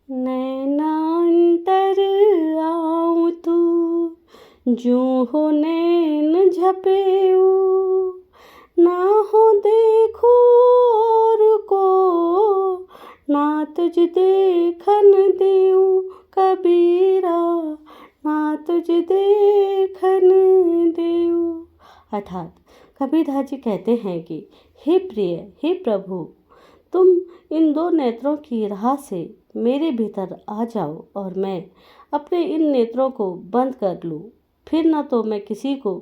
नैनांतर आऊँ तू, जो हो नैन झपेऊ, ना हो देखूं और को, ना तुझ देखन देऊं कबीरा, ना तुझ देखन देऊं। अर्थात कबीरदास जी कहते हैं कि हे प्रिय, हे प्रभु, तुम इन दो नेत्रों की राह से मेरे भीतर आ जाओ और मैं अपने इन नेत्रों को बंद कर लूँ। फिर न तो मैं किसी को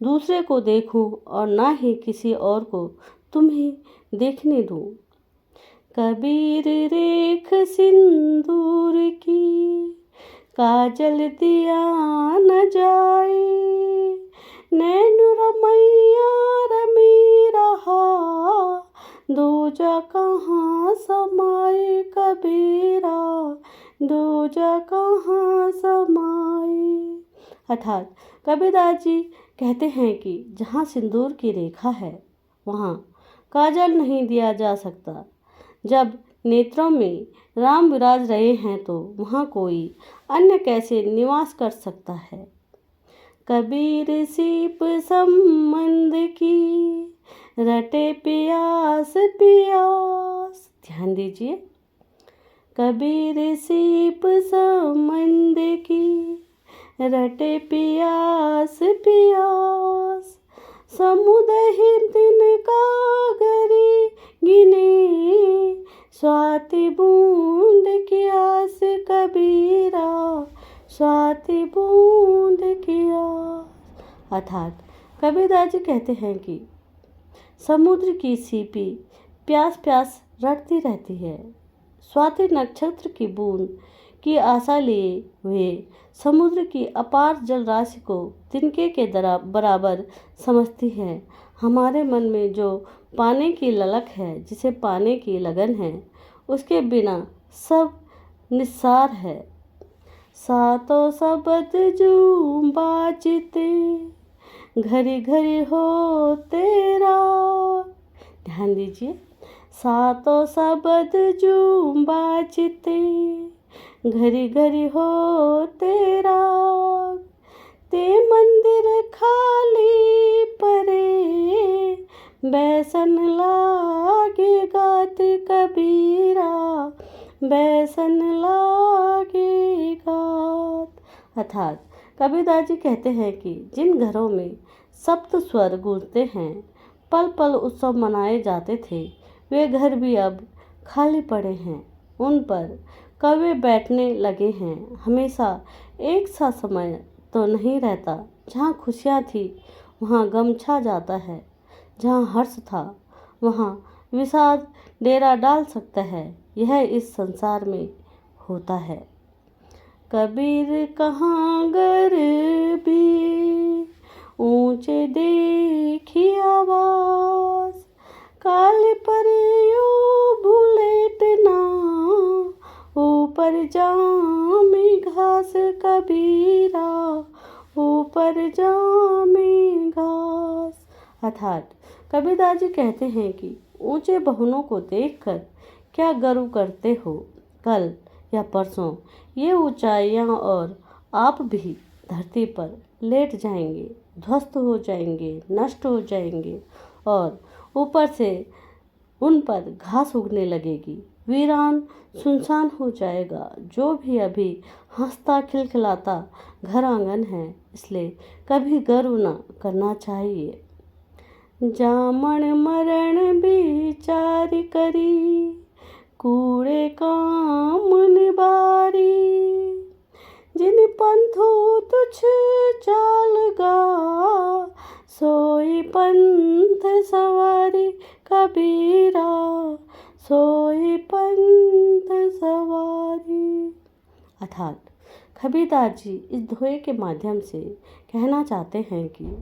दूसरे को देखूं और ना ही किसी और को तुम्हें देखने दूं। कबीर रेख सिंदूर की, काजल दिया न जाए, नैन रमैया रमी रहा, दूजा कहाँ समाए कबीरा, दूजा कहाँ समाए। अर्थात कबीरदास जी कहते हैं कि जहाँ सिंदूर की रेखा है वहाँ काजल नहीं दिया जा सकता। जब नेत्रों में राम विराज रहे हैं तो वहाँ कोई अन्य कैसे निवास कर सकता है। कबीर सीप संबंध की, रटे प्यास प्यास। ध्यान दीजिए, कबीर सीप संबंध की, रटे प्यास प्यास, समुद्र दिन का गरी गिने, स्वाति बूंद की आस कबीरा, स्वाति बूंद की आस। अर्थात कबीरदास जी कहते हैं कि समुद्र की सीपी प्यास प्यास रटती रहती है। स्वाति नक्षत्र की बूंद की आशा लिए हुए समुद्र की अपार जल राशि को तिनके के बराबर समझती है। हमारे मन में जो पाने की ललक है, जिसे पाने की लगन है, उसके बिना सब निस्सार है। सातों शब्द जूं बाजते, घड़ी घड़ी हो तेरा। ध्यान दीजिए, सातों शब्द जूं बाजते, घड़ी घड़ी हो तेरा, ते मंदिर खाली परे, बैसन लागे गात कबीरा, बैसन लागे गात। अर्थात कबीरदास जी कहते हैं कि जिन घरों में सप्त स्वर गूंजते हैं, पल पल उत्सव मनाए जाते थे, वे घर भी अब खाली पड़े हैं। उन पर कौवे बैठने लगे हैं। हमेशा एक सा समय तो नहीं रहता। जहाँ खुशियाँ थी वहाँ गम छा जाता है, जहाँ हर्ष था वहाँ विषाद डेरा डाल सकता है। यह इस संसार में होता है। कबीर कहाँ गर भी ऊंचे देखी आवाज, काले पर यो बुलेटना, ऊपर जामे घास कबीरा, ऊपर जामे घास। अर्थात कबीरदास जी कहते हैं कि ऊंचे भवनों को देखकर क्या गर्व करते हो। कल या परसों ये ऊंचाइयां और आप भी धरती पर लेट जाएंगे, ध्वस्त हो जाएंगे, नष्ट हो जाएंगे और ऊपर से उन पर घास उगने लगेगी। वीरान सुनसान हो जाएगा। जो भी अभी हंसता खिलखिलाता घर आंगन है, इसलिए कभी गर्व न करना चाहिए। जामन मरण विचार करी, कूड़े काम निबारी, जिन पंथो तुझ चाल गा, सोई पंथ सवारी कबीरा, सोई पंथ सवारी। अर्थात कबीरदास जी इस दोहे के माध्यम से कहना चाहते हैं कि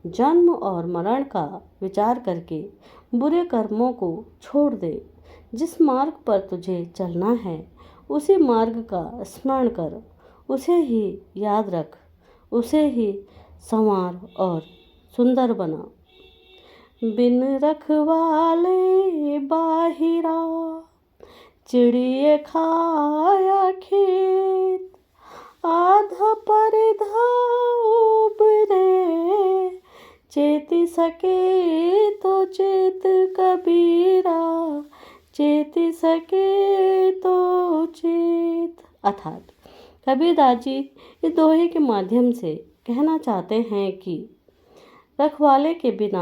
जन्म और मरण का विचार करके बुरे कर्मों को छोड़ दे। जिस मार्ग पर तुझे चलना है उसी मार्ग का स्मरण कर, उसे ही याद रख, उसे ही संवार और सुंदर बना। बिन रखवाले बाहिरा, चिड़िए खाया खेत, आधा परिधा उबरे, चेति सके तो चेत कबीरा, चेति सके तो चेत। अर्थात कबीरदास जी इस दोहे के माध्यम से कहना चाहते हैं कि रखवाले के बिना